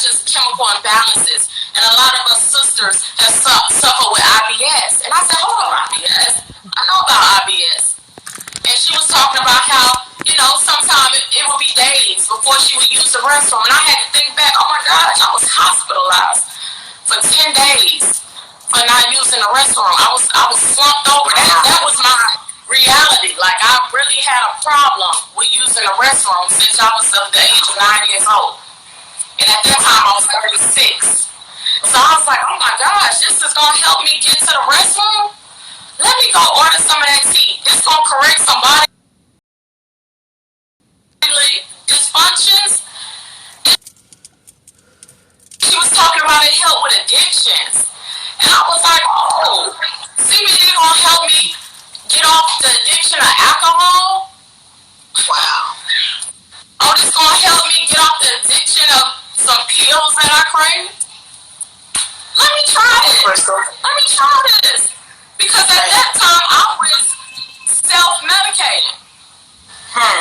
just chemical imbalances. And a lot of us sisters have suffered with IBS. And I said, hold on, IBS? I know about IBS. And she was talking about how, you know, sometimes it would be days before she would use the restroom. And I had to think back, oh my gosh, I was hospitalized for 10 days for not using the restroom. I was slumped over. That was my reality. Like, I really had a problem with using the restroom since I was of the age of 9 years old. And at that time, I was 36. So I was like, oh my gosh, this is going to help me get to the restroom? Let me go order some of that tea. This going to correct some bodily dysfunctions. She was talking about it help with addictions. And I was like, oh, CBD going to help me get off the addiction of alcohol? Wow. Oh, this going to help me get off the addiction of some pills that I crave? Let me try this. Let me try this. Because at that time, I was self-medicating,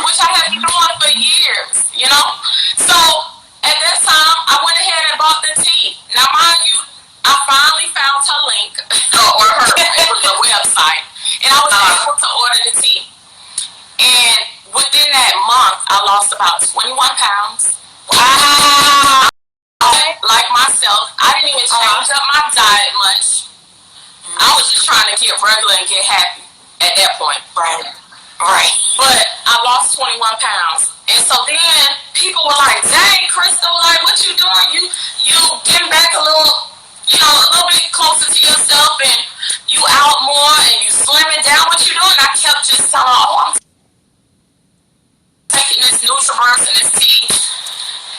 which I had been doing for years, you know? So, at that time, I went ahead and bought the tea. Now, mind you, I finally found her link, or her, it was a website, and I was able to order the tea. And within that month, I lost about 21 pounds. Wow. Like myself, I didn't even change up my diet much. I was just trying to get regular and get happy at that point. Right. Right. But I lost 21 pounds. And so then people were like, dang, Crystal, like, what you doing? You getting back a little, you know, a little bit closer to yourself, and you out more, and you slimming down. What you doing? I kept just telling her, oh, I'm taking this Nutraverse and this tea.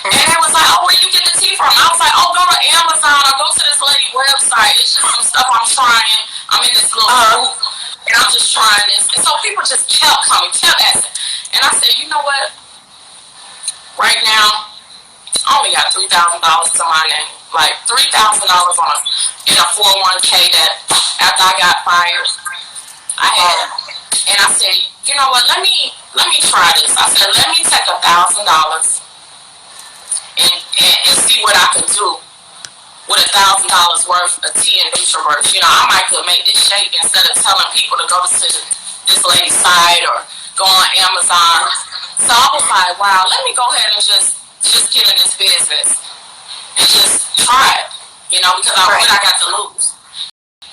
And they was like, oh, where you get the tea from? I was like, oh, go to Amazon or go to this lady's website. It's just some stuff I'm trying. I'm in this little group, and I'm just trying this. And so people just kept coming, kept asking. And I said, you know what? Right now, I only got $3,000 to my name. Like $3,000 in a 401k that after I got fired, I had. And I said, you know what? Let me try this. I said, let me take $1,000. And see what I can do with $1,000 worth of tea and Nutraverse. You know, I might could make this shake instead of telling people to go to this lady's site or go on Amazon. So I was like, wow, let me go ahead and just get in this business and just try it. You know, because what I got to lose.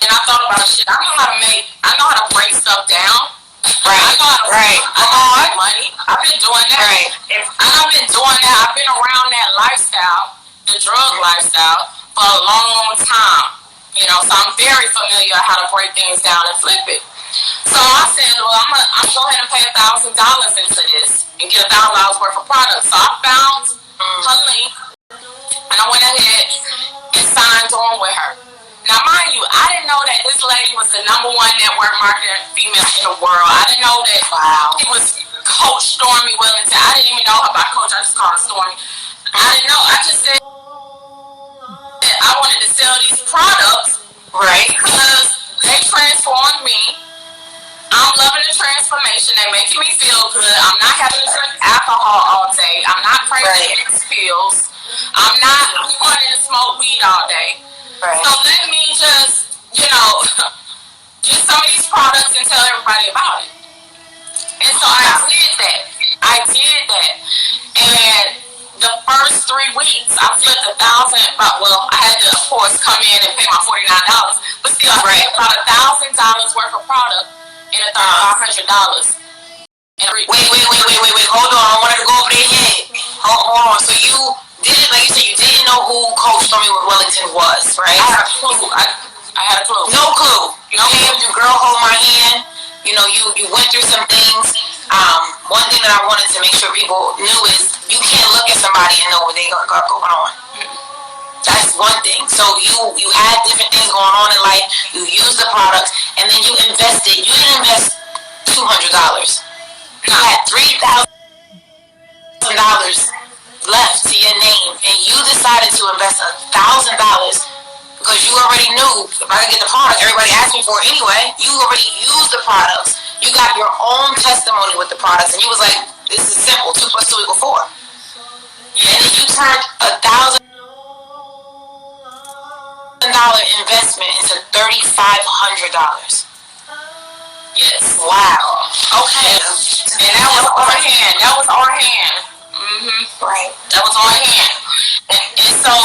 And I thought about shit. I know how to break stuff down. Right. I know how to make money. I've been doing that. Right. I've been doing that. I've been around that lifestyle, the drug lifestyle, for a long time. You know, so I'm very familiar how to break things down and flip it. So I said, well, I'm gonna go ahead and pay $1,000 into this and get $1,000 worth of products. So I found her link, and I went ahead and signed on with her. Now, mind you, I didn't know that this lady was the #1 network marketing female in the world. I didn't know that it was Coach Stormy Wellington. I didn't even know about Coach. I just called her Stormy. I didn't know. I just said that I wanted to sell these products, right? Because they transformed me. I'm loving the transformation. They're making me feel good. I'm not having to drink alcohol all day. I'm not craving these pills. I'm not wanting to smoke weed all day. Right. So let me just, you know, get some of these products and tell everybody about it. And so I did that. And the first 3 weeks, I flipped $1,000. Well, I had to, of course, come in and pay my $49. But still, I spent about $1,000 worth of product and $3,500. Wait. Hold on. I wanted to go over their head. Hold on. So you didn't, like you said, you didn't know who Coach Stormy Wellington was, right? I had a clue. I had a clue. No clue. You know, your girl hold my hand. You know, you went through some things. One thing that I wanted to make sure people knew is you can't look at somebody and know what they got going on. That's one thing. So you had different things going on in life. You used the products, and then you invested. You didn't invest $200. You had $3,000 left to your name, and you decided to invest $1,000 because you already knew if I could get the product, everybody asked me for it anyway. You already used the products. You got your own testimony with the products, and you was like, "This is simple. 2 + 2 = 4." And then you turned $1,000 investment into $3,500. Yes. Wow. Okay. And that was on hand. That was on hand. Right. That was on hand. And so,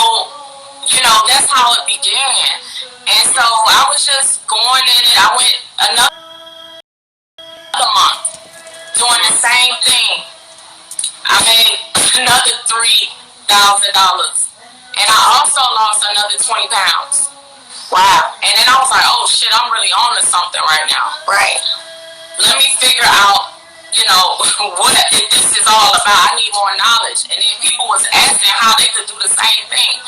you know, that's how it began. And so I was just going in it. I went another month doing the same thing. I made another $3,000. And I also lost another 20 pounds. Wow. And then I was like, oh shit, I'm really on to something right now. Right. Let me figure out, you know, what this is all about. I need more knowledge. And then people was asking how they could do the same thing.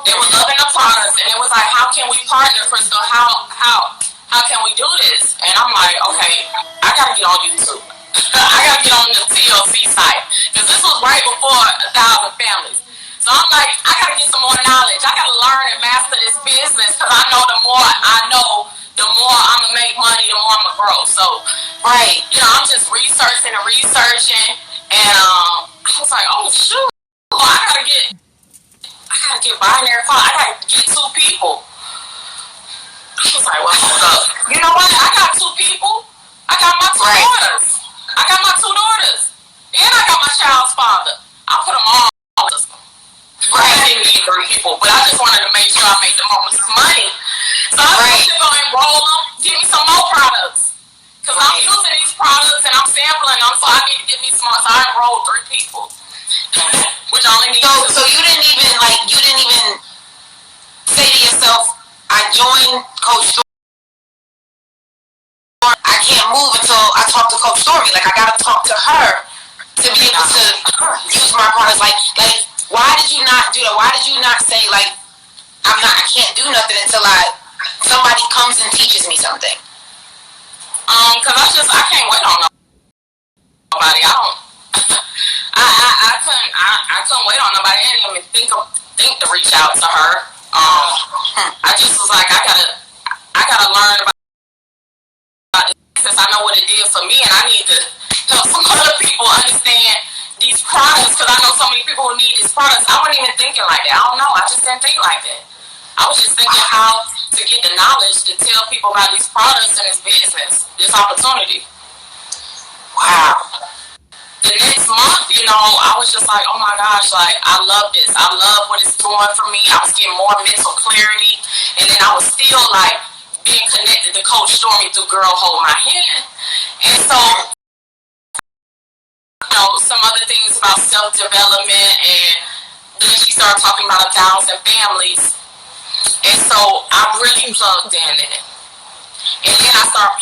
They were loving the products, and it was like, how can we partner, Crystal? How can we do this? And I'm like, okay, I gotta get on YouTube. I gotta get on the TLC site, because this was right before 1,000 Families. So I'm like, I gotta get some more knowledge. I gotta learn and master this business, because I know the more I know, the more I'm gonna make money, the more I'm gonna grow. So, right, you know, I'm just researching, and I was like, oh shoot, I gotta get binary phone. I gotta get 2 people. I was like, well, hold up. You know what? I got 2 people. I got my 2 daughters. I got my 2 daughters, and I got my child's father. I put them all. Right. I didn't need 3 people, but I just wanted to make sure I made the most money. So I was just going to enroll them, give me some more products. Because I'm using these products and I'm sampling them, so I need to get me some more. So I enrolled 3 people. Which I only need So you didn't even say to yourself, I joined Coach Stormy. I can't move until I talk to Coach Stormy. Like, I got to talk to her to be able to use my products. Like, why did you not do that? Why did you not say, like, I can't do nothing until somebody comes and teaches me something? Cause I can't wait on nobody. I couldn't wait on nobody. I didn't even think to reach out to her. I just was like, I gotta learn about this, since I know what it did for me, and I need to help some other people understand these products, because I know so many people who need these products. I wasn't even thinking like that. I don't know. I just didn't think like that. I was just thinking how to get the knowledge to tell people about these products and this business, this opportunity. Wow. The next month, you know, I was just like, oh my gosh, like, I love this. I love what it's doing for me. I was getting more mental clarity. And then I was still, like, being connected to Coach Stormy through Girl Hold My Hand. And so, you know, some other things about self-development, and then she started talking about 1,000 Families. And so I really plugged in it. And then I started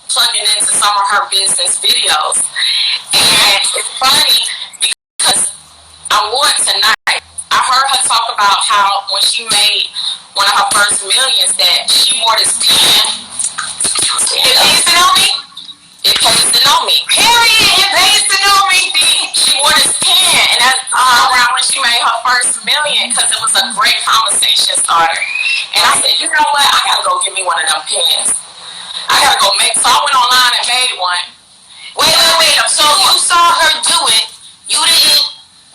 plugging into some of her business videos. And it's funny because I wore it tonight. I heard her talk about how when she made one of her first millions that she wore this pin. It pays to know me? It pays to know me. Period. It pays to know me. She wore this pin, and that's around when she made her first million, because it was a great conversation starter. And I said, you know what? I gotta go get me one of them pins. I gotta go make. So I went online and made one. Wait. So you saw her do it. You didn't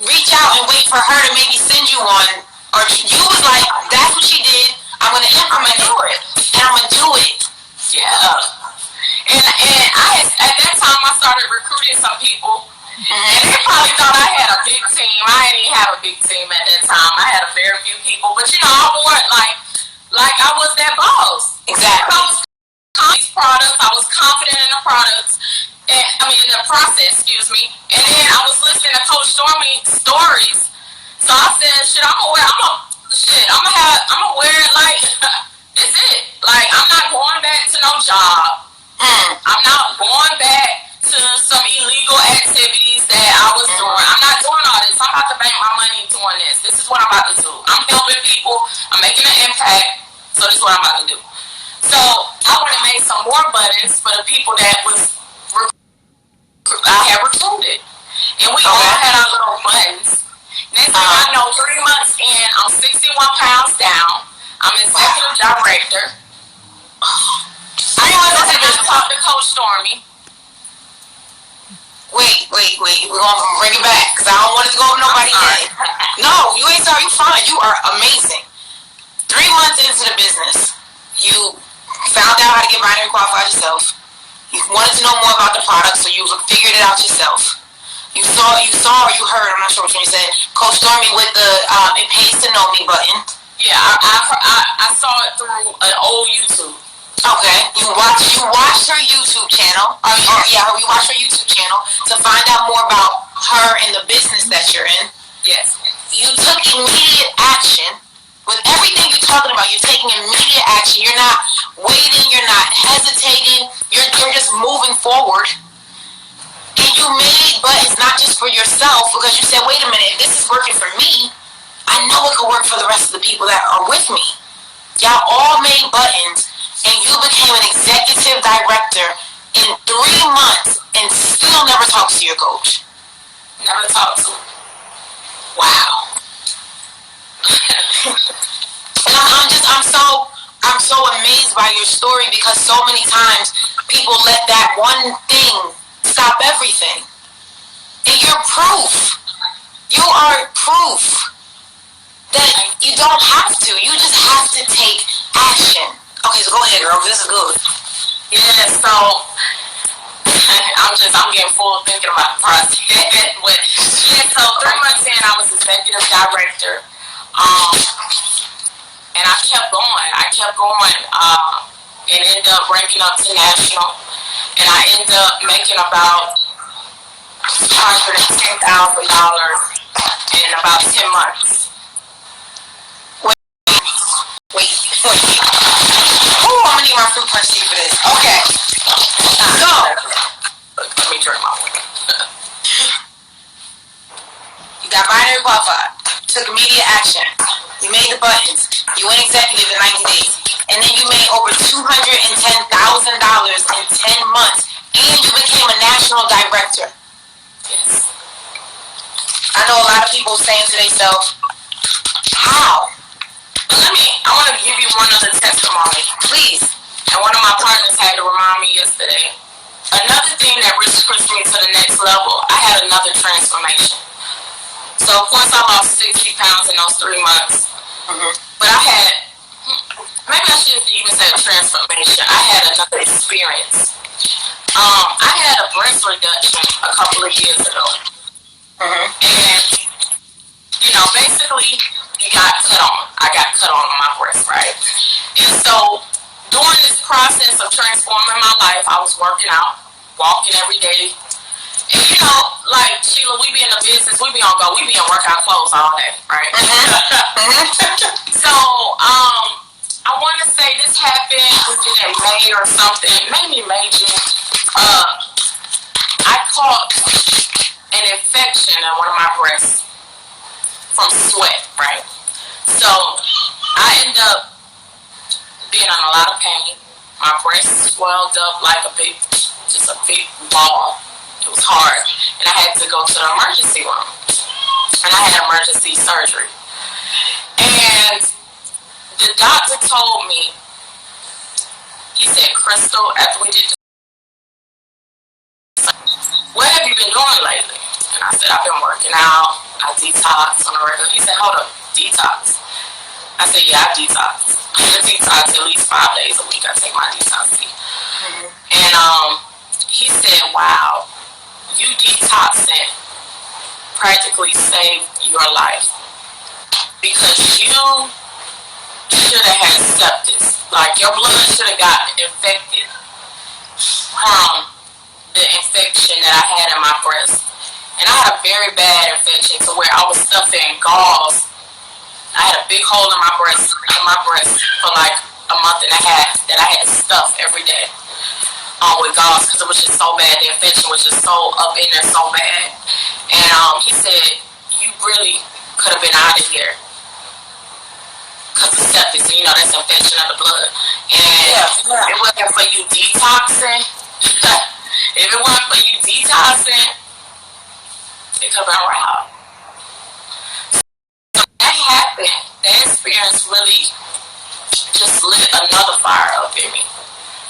reach out and wait for her to maybe send you one, or you was like, that's what she did. I'm gonna implement it, and I'm gonna do it. Yeah. And at that time I started recruiting some people. And they probably thought I had a big team. I didn't even have a big team at that time. I had a very few people. But you know, I wore it like I was that boss. Exactly. I was confident in products. I was confident in the products. And, in the process, excuse me. And then I was listening to Coach Stormy stories. So I said, I'm gonna wear it like this it. Like, I'm not going back to no job. I'm not going back to some illegal activities that I was doing. I'm not doing all this. I'm about to make my money doing this. This is what I'm about to do. I'm helping people. I'm making an impact. So this is what I'm about to do. So I went and made some more buttons for the people that I had recruited. And we all had our little buttons. Next thing I know, 3 months in, I'm 61 pounds down. I'm executive director. I wanted to just talk to Coach Stormy. Wait. We're going to bring it back, because I don't want it to go with nobody yet. No, you ain't sorry. You fine. You are amazing. 3 3 months into the business, you found out how to get binary qualified yourself. You wanted to know more about the product, so you figured it out yourself. You saw or you heard, I'm not sure which one you said, Coach Stormy with the It Pays to Know Me button. Yeah, I saw it through an old YouTube. Okay, you watched her YouTube channel. You watched her YouTube channel to find out more about her and the business that you're in. Yes. You took immediate action. With everything you're talking about, you're taking immediate action. You're not waiting. You're not hesitating. You're just moving forward. And you made buttons not just for yourself, because you said, wait a minute, if this is working for me, I know it could work for the rest of the people that are with me. Y'all all made buttons, and you became an executive director in 3 months and still never talked to your coach. Never talked to him. Wow. And I'm so amazed by your story, because so many times people let that one thing stop everything. And you're proof. You are proof that you don't have to. You just have to take action. Okay, so go ahead, girl. This is good. Yeah, so I'm getting full thinking about the process. So 3 months in, I was executive director. And I kept going, and ended up ranking up to national. And I ended up making about $110,000 in about 10 months. Wait. Oh, I'm gonna need my fruit punch tea for this. Okay. So, let me drink my water. You got binary qualified. Took immediate action. You made the buttons. You went executive in 90 days. And then you made over $210,000 in 10 months. And you became a national director. Yes. I know a lot of people saying to themselves, how? I want to give you one other testimony. Please. And one of my partners had to remind me yesterday. Another thing that really pushed me to the next level, I had another transformation. So, of course, I lost 60 pounds in those 3 months. But I had, maybe I shouldn't even say a transformation. I had another experience. I had a breast reduction a couple of years ago. And, basically, I got cut on my breast, right? And so, during this process of transforming my life, I was working out, walking every day. And like Sheila, we be in the business, we be on workout clothes all day, right? So, I want to say this happened in May or something, maybe May, June. I caught an infection in one of my breasts from sweat, right? So, I ended up being in a lot of pain. My breast swelled up like a big ball. It was hard. And I had to go to the emergency room. And I had emergency surgery. And the doctor told me, he said, Crystal, after we did this, what have you been doing lately? And I said, I've been working out. I detox on a regular. He said, hold up, detox. I said, yeah, I detox. I detox at least 5 days a week. I take my detox tea. And he said, wow, you detoxing practically saved your life, because you should have had sepsis. Like, your blood should have got infected from the infection that I had in my breast. And I had a very bad infection to where I was stuffing gauze. I had a big hole in my breast for like a month and a half that I had stuffed every day with gauze, because it was just so bad. The infection was just so up in there so bad. And he said, you really could have been out of here because of sepsis, and that's infection of the blood. And if it wasn't for you detoxing, it could have been robbed. So that happened. That experience really just lit another fire up in me.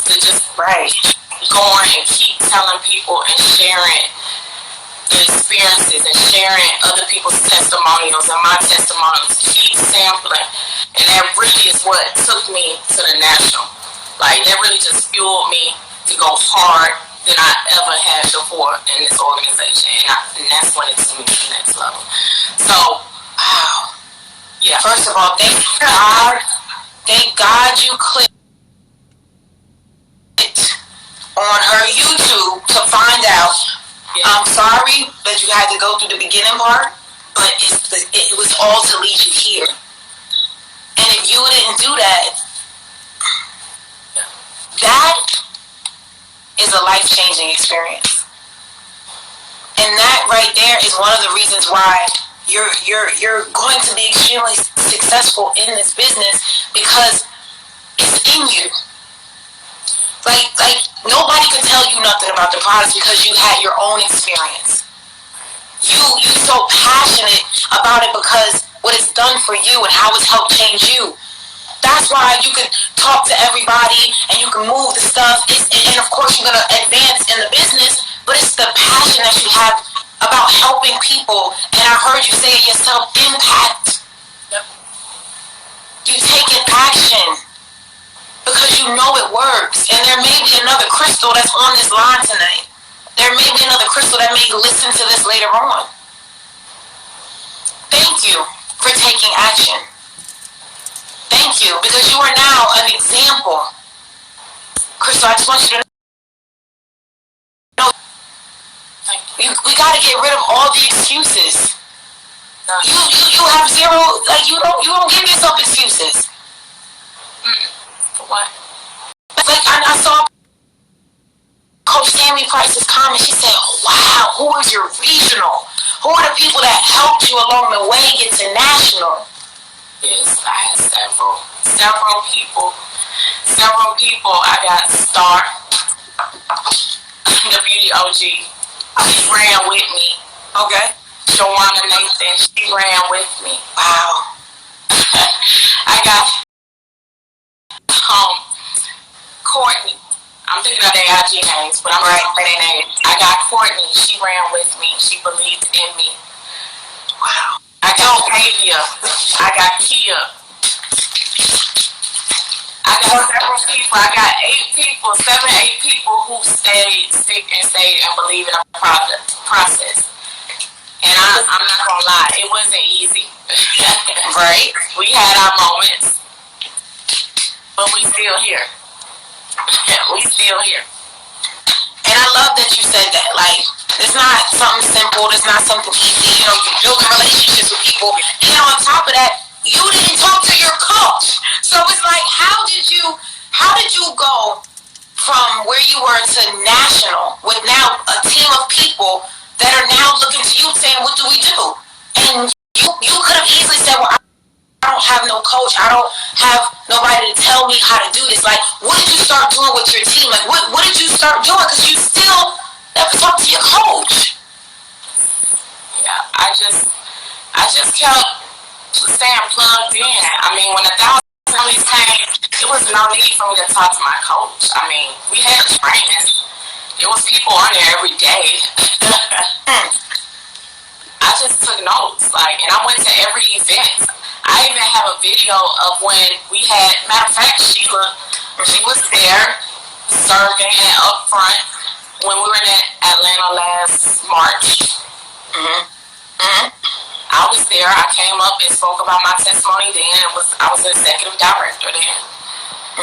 To just going and keep telling people and sharing the experiences and sharing other people's testimonials and my testimonials. Keep sampling. And that really is what took me to the national. Like, that really just fueled me to go hard than I ever had before in this organization. And that's when it took me to the next level. So, Wow. yeah. First of all, thank God. Thank God you clicked on her YouTube to find out. Yeah. I'm sorry that you had to go through the beginning part, but it was all to lead you here. And if you didn't do that, that is a life-changing experience. And that right there is one of the reasons why you're going to be extremely successful in this business, because it's in you. Like nobody could tell you nothing about the products because you had your own experience. You're so passionate about it because what it's done for you and how it's helped change you. That's why you can talk to everybody and you can move the stuff. And of course you're going to advance in the business, but it's the passion that you have about helping people. And I heard you say it yourself, impact. Yep. You taking action because you know it works. And there may be another Crystal that's on this line tonight. There may be another Crystal that may listen to this later on. Thank you for taking action. Thank you, because you are now an example. Crystal, I just want you to know, we got to get rid of all the excuses. You have zero, like you don't give yourself excuses. For what? Like I saw Coach Tammy Price's comment. She said, "Wow, who is your regional? Who are the people that helped you along the way get to national?" Yes, I had several people. I got Star, the beauty OG. She ran with me. Okay. Shawana Nathan, she ran with me. Wow. I got Courtney. I'm thinking of their IG names, but I'm right for their names. I got Courtney. She ran with me. She believed in me. Wow. I got Tavia. I got Kia. I got several people. I got 8 people who stayed sick and stayed and believed in the process. And I'm not gonna lie, it wasn't easy. Right. We had our moments, but we still here. We still here. And I love that you said that. Like, it's not something simple. It's not something easy. You know, you're building relationships with people. And on top of that, you didn't talk to your coach. So it's like, how did you go from where you were to national with now a team of people that are now looking to you saying, what do we do? And you could have easily said, well, I don't have no coach. I don't have nobody to tell me how to do this. Like, what did you start doing with your team? Like, what did you start doing? Because you still never talked to your coach. Yeah, I just kept staying plugged in. I mean, when 1,000 families came, it was no need for me to talk to my coach. I mean, we had training. There was people on there every day. I just took notes, like, and I went to every event. I even have a video of when we had, matter of fact, Sheila, she was there serving and up front when we were in Atlanta last March. I was there. I came up and spoke about my testimony then. I was the executive director then.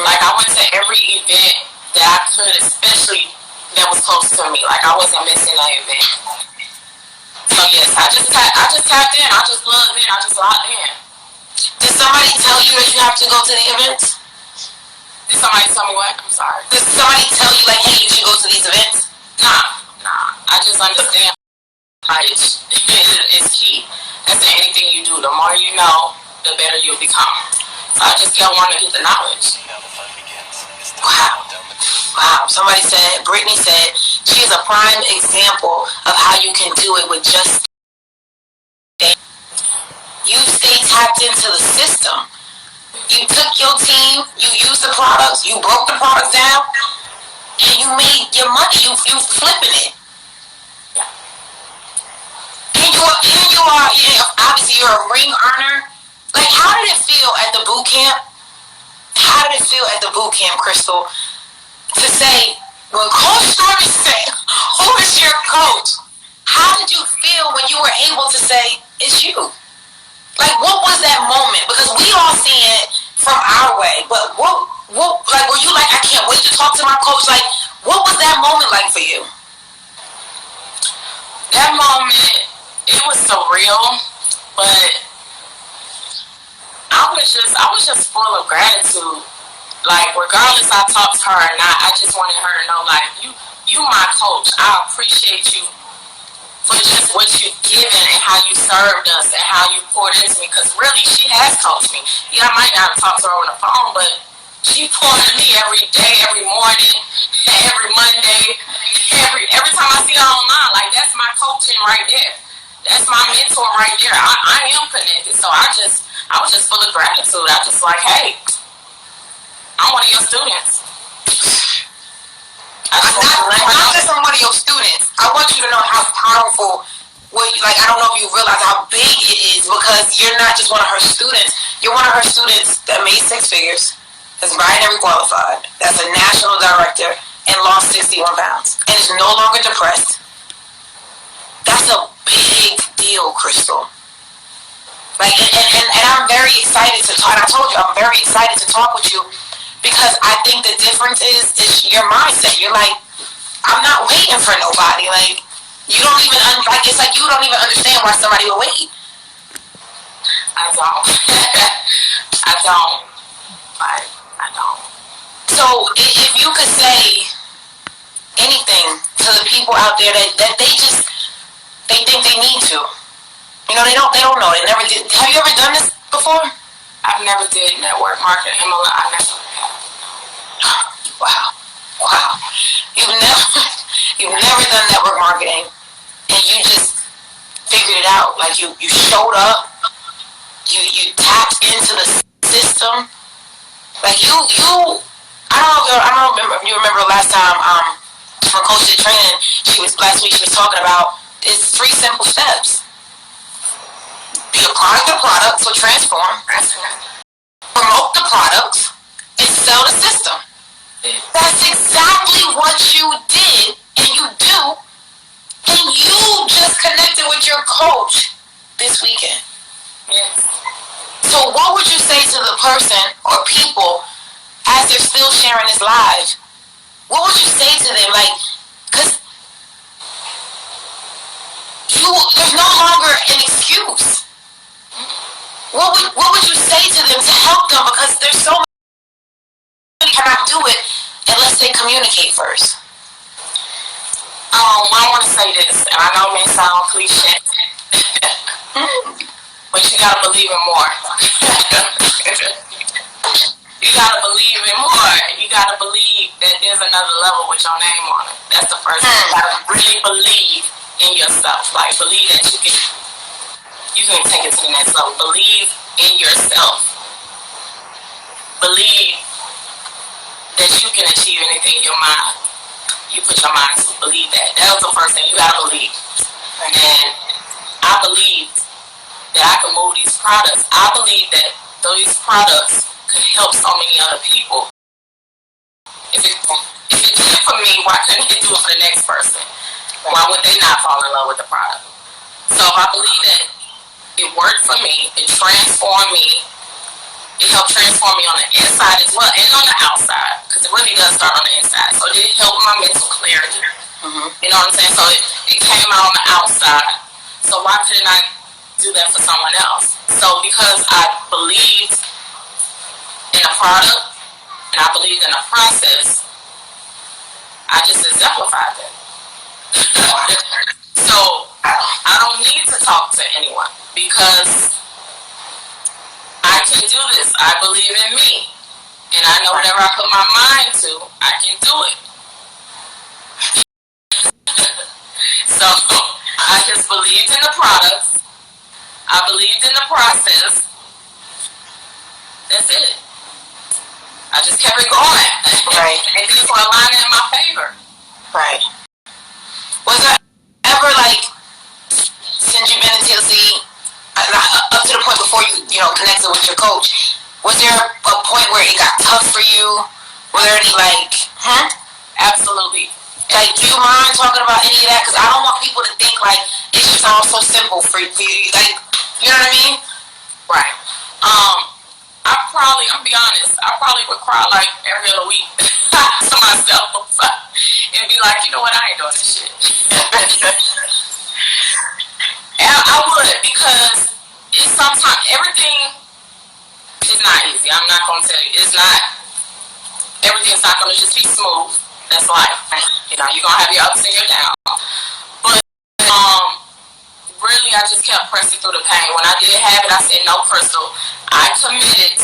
Like, I went to every event that I could, especially that was close to me. Like, I wasn't missing that event. So yes, I just tapped in. I just plugged in. I just locked in. Did somebody tell you that you have to go to the events? Did somebody tell me what? I'm sorry. Did somebody tell you, like, hey, you should go to these events? Nah. I just understand knowledge is key. That's in anything you do. The more you know, the better you'll become. So I just kept wanting to get the knowledge. Wow. Somebody said, Brittany said, she is a prime example of how you can do it with just you stay tapped into the system. You took your team, you used the products, you broke the products down, and you made your money. You flipping it. And you are obviously you're a ring earner. Like, how did it feel at the boot camp how did it feel at the boot camp, Crystal, to say, when Coach Stormy said, who is your coach? How did you feel when you were able to say, it's you? Like, what was that moment? Because we all see it from our way, but what, like, were you like, I can't wait to talk to my coach? Like, what was that moment like for you? That moment, it was surreal, but I was just full of gratitude. Like, regardless I talked to her or not, I just wanted her to know, like, you my coach. I appreciate you for just what you've given and how you served us and how you poured into me. Because really, she has coached me. Yeah, I might not have talked to her on the phone, but she poured into me every day, every morning, every Monday, every time I see her online. Like, that's my coaching right there. That's my mentor right there. I am connected. So I was just full of gratitude. I just like, hey, I'm one of your students. Not just I'm one of your students. I want you to know how powerful, I don't know if you realize how big it is, because you're not just one of her students. You're one of her students that made 6 figures, that's binary qualified, that's a national director, and lost 61 pounds, and is no longer depressed. That's a big deal, Crystal. Like, and I'm very excited to talk. And I told you, I'm very excited to talk with you, because I think the difference is your mindset. You're like, I'm not waiting for nobody. Like, you don't even, it's like you don't even understand why somebody will wait. I don't. I don't. I don't. So, if you could say anything to the people out there that they think they need to. You know, they don't know. They never did. Have you ever done this before? I've never did network marketing. I never have. Wow. You've never done network marketing, and you just figured it out. Like, you showed up, you tapped into the system. Like, I don't remember if you remember last time when Coach did training, last week she was talking about, it's 3 simple steps. Be a product, so transform. Promote the product and sell the system. That's exactly what you did, and you do, and you just connected with your coach this weekend. Yes. So what would you say to the person or people as they're still sharing this live? What would you say to them? Like, because there's no longer an excuse. What would you say to them to help them? Because there's so many cannot do it unless they communicate first. I want to say this, and I know it may sound cliche, but you gotta believe in more. You gotta believe in more. You gotta believe that there's another level with your name on it. That's the first thing. You gotta really believe in yourself. Like, believe that you can take it to the next level. Believe in yourself. Believe that you can achieve anything in your mind. You put your mind to. Believe that. That was the first thing. You gotta believe. And I believe that I can move these products. I believe that these products could help so many other people. If it did for me, why couldn't it do it for the next person? Why would they not fall in love with the product? So I believe that it worked for me. It transformed me. It helped transform me on the inside as well, and on the outside, because it really does start on the inside. So it did help my mental clarity. You know what I'm saying? So it came out on the outside. So why couldn't I do that for someone else? So because I believed in the product and I believed in the process, I just exemplified that. So I don't need to talk to anyone, because I can do this. I believe in me, and I know whatever I put my mind to, I can do it. So I just believed in the products. I believed in the process. That's it. I just kept it going. Right. And things were aligning in my favor. Right. Was there ever, like, since you've been in TLC, up to the point before you connected with your coach, Was there a point where it got tough for you? Were there any Absolutely. Like, do you mind talking about any of that? Because I don't want people to think like it's just all so simple for you. Like, you know what I mean? Right. I'm gonna be honest, I probably would cry like every other week to myself and be like, you know what, I ain't doing this shit. And I would, because it's sometimes, everything is not easy. I'm not gonna tell you. It's not, everything's not gonna just be smooth. That's life. You know, you're gonna have your ups and your downs. But, really, I just kept pressing through the pain. When I did have it, I said, no, Crystal, I committed.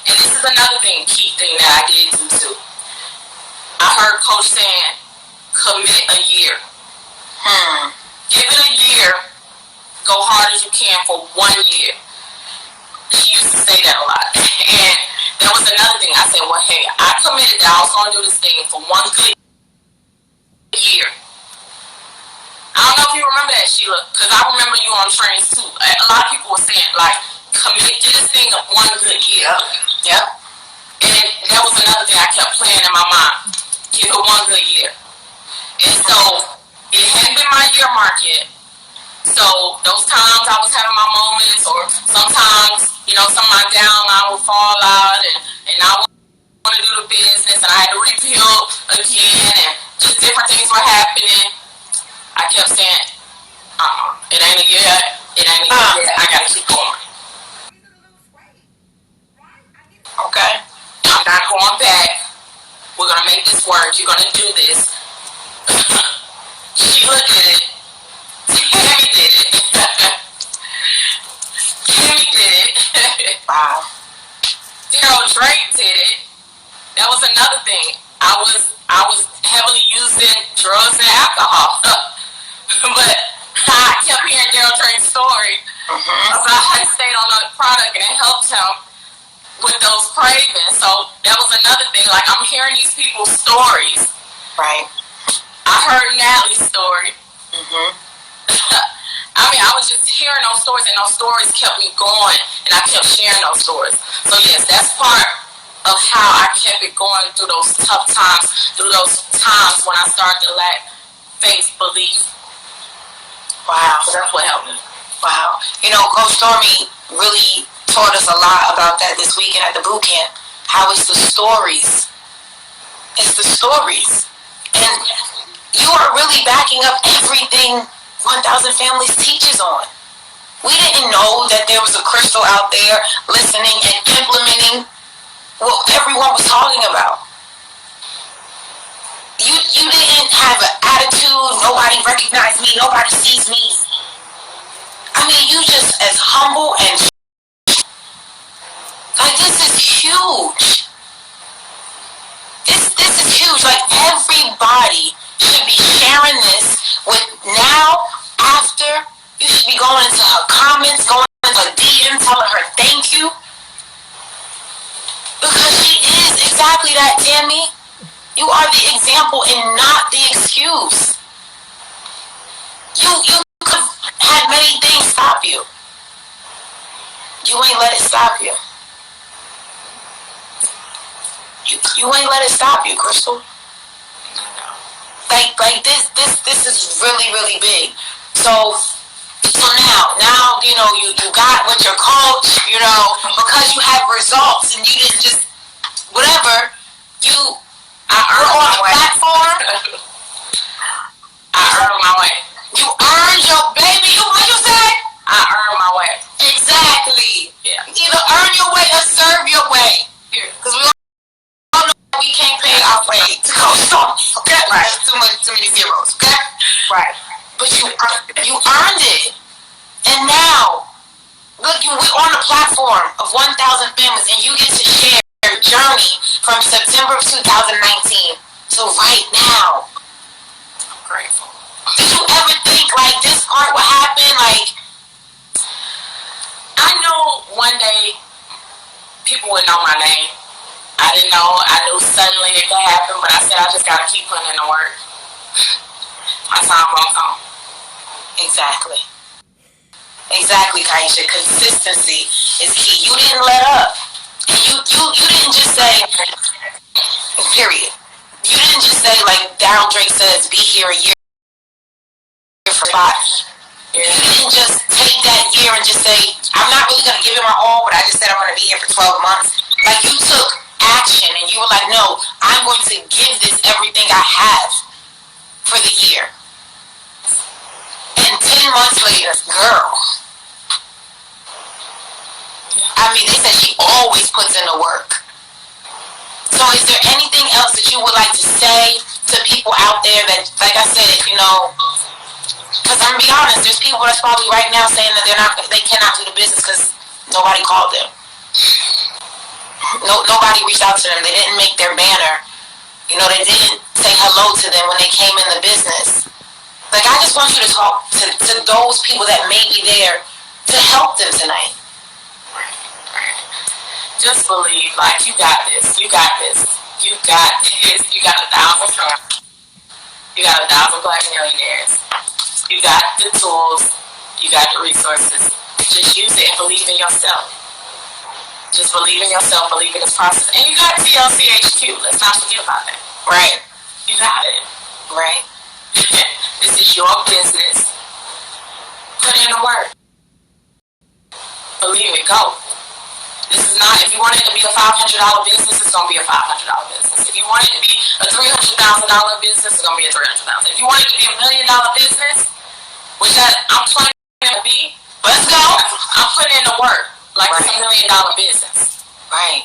And this is another key thing that I did do too. I heard Coach saying, commit a year. Give it a year. Go hard as you can for 1 year. She used to say that a lot. And there was another thing. I said, well, hey, I committed that I was going to do this thing for 1 good year. I don't know if you remember that, Sheila, because I remember you on trains too. A lot of people were saying, like, commit to this thing of 1 good year. Yep. And that was another thing I kept playing in my mind. Give it 1 good year. And so, it hadn't been my year mark yet. So, those times I was having my moments, or sometimes, you know, some of my downline would fall out, and I would want to do the business, and I had to rebuild again, and just different things were happening. I kept saying, it ain't a year, it ain't a year, I gotta keep going. Okay. I'm not going back. We're gonna make this work. You're gonna do this. Sheila did it. Tammy did it. Tammy did it. Wow. Daryl Drake did it. That was another thing. I was heavily using drugs and alcohol. But I kept hearing Daryl Drake's story about how he stayed on the product and it helped him with those cravings. So that was another thing. Like, I'm hearing these people's stories. Right. I heard Natalie's story. I mean, I was just hearing those stories, and those stories kept me going, and I kept sharing those stories. So yes, that's part of how I kept it going through those tough times, through those times when I started to lack faith, belief. Wow. So that's what helped me. Wow. You know, Coach Stormy really taught us a lot about that this weekend at the boot camp. How it's the stories. It's the stories. And you are really backing up everything 1000 Families teaches on. We didn't know that there was a Crystal out there listening and implementing what everyone was talking about. You didn't have an attitude, nobody recognized me, nobody sees me. I mean, you just as humble and like, this is huge. This is huge. Like, everybody should be sharing this with now, after. You should be going into her comments, going into her DM, telling her thank you. Because she is exactly that, Tammy. You are the example and not the excuse. You could have had many things stop you. You ain't let it stop you. You ain't let it stop you, Crystal. Like this is really, really big. So now, you know, you got with your coach, you know, because you have results and you didn't just, whatever, I earned on a platform. I earned my way. You earned your baby. What you say? I earned my way. Exactly. Yeah. Either earn your way or serve your way. Because we all know we can't pay our way to go storm. Okay? Right. There's too many zeros. Okay? Right. But you earned it. And now, look, we're on a platform of 1,000 families, and you get to share your journey from September of 2019 to right now. I'm grateful. Did you ever think, like, this part would happen? Like, I knew one day people would know my name. I didn't know. I knew suddenly it could happen, but I said I just got to keep putting in the work. My time won't come. Exactly. Exactly, Kaisha. Consistency is key. You didn't let up. And you say, period. You didn't just say, like Daryl Drake says, be here a year for spot. You didn't just take that year and just say, I'm not really going to give it my all, but I just said I'm going to be here for 12 months. Like, you took action and you were like, no, I'm going to give this everything I have for the year. And 10 months later, girl, I mean, they said she always puts in the work. So is there anything else that you would like to say to people out there that, like I said, you know, because I'm going to be honest, there's people that's probably right now saying that they cannot do the business because nobody called them. Nobody reached out to them. They didn't make their banner. You know, they didn't say hello to them when they came in the business. Like, I just want you to talk to those people that may be there to help them tonight. Just believe, like, you got this. You got this. You got this. You got 1,000 Trump. You got 1,000 Black millionaires. You got the tools. You got the resources. Just use it and believe in yourself. Just believe in yourself. Believe in this process. And you got TLCHQ. Let's not forget about that. Right. You got it. Right. This is your business. Put in the work. Believe it. Go. This is not, if you want it to be a $500 business, it's going to be a $500 business. If you want it to be a $300,000 business, it's going to be a $300,000. If you want it to be a $1 million business, which I'm planning to be, let's go. I'm putting in the work like it's a $1 million business. Right.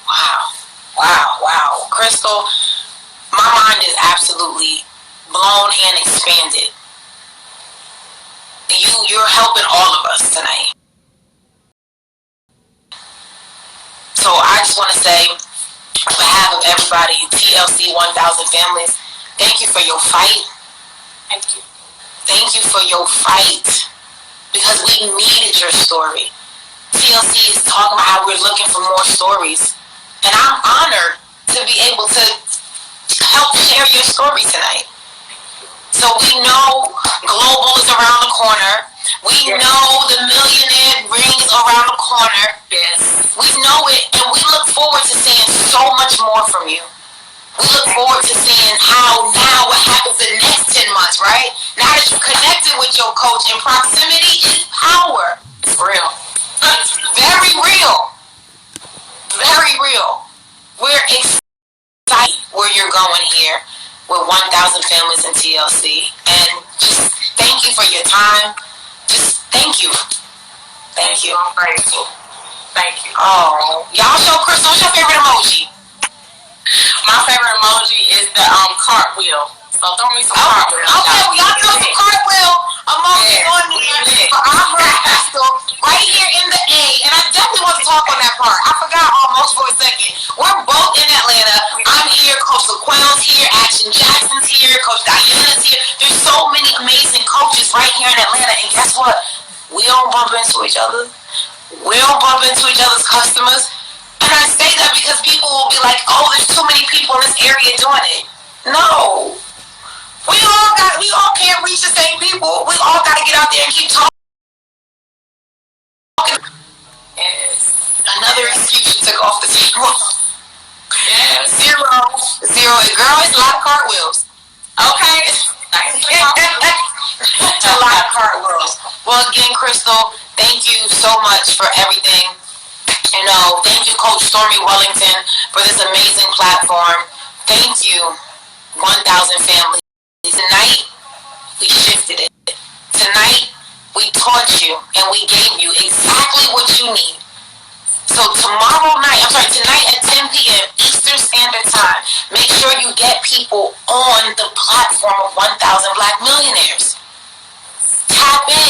Wow. Crystal, my mind is absolutely blown and expanded. You're helping all of us tonight. So I just want to say, on behalf of everybody in TLC 1000 families, thank you for your fight. Thank you. Thank you for your fight. Because we needed your story. TLC is talking about how we're looking for more stories. And I'm honored to be able to help share your story tonight. So we know global is around the corner. We know the millionaire ring is around the corner. Yes. We know it, and we look forward to seeing so much more from you. We look forward to seeing how now what happens in the next 10 months, right? Now that you're connected with your coach, and proximity is power. It's real. Very real. Very real. We're excited where you're going here with 1000 families in TLC. And just thank you for your time. Just thank you. Thank you. I'm grateful. Thank you. Oh, y'all show Crystal, what's your favorite emoji? My favorite emoji is the cartwheel. So throw me some cartwheels. Okay, well, y'all throw some cartwheel emojis on here for our girl Crystal right here in the A. And I definitely want to talk on that part. I forgot almost for a second. We're both in Atlanta. I'm here. Coach LaQuell's here. Action Jackson's here. Coach Diana's here. There's so many amazing coaches right here in Atlanta. And guess what? We don't bump into each other. We don't bump into each other's customers. And I say that because people will be like, oh, there's too many people in this area doing it. No. We all can't reach the same people. We all got to get out there and keep talking. Yes. Another excuse you took off the table. Yes. Zero. Girl, it's a lot of cartwheels. Okay. It's a lot of cartwheels. Well, again, Crystal, thank you so much for everything. You know, thank you, Coach Stormy Wellington, for this amazing platform. Thank you, 1000 families. Tonight, we shifted it. Tonight, we taught you and we gave you exactly what you need. So tonight at 10 p.m. Eastern Standard Time, make sure you get people on the platform of 1000 Black millionaires. Tap in.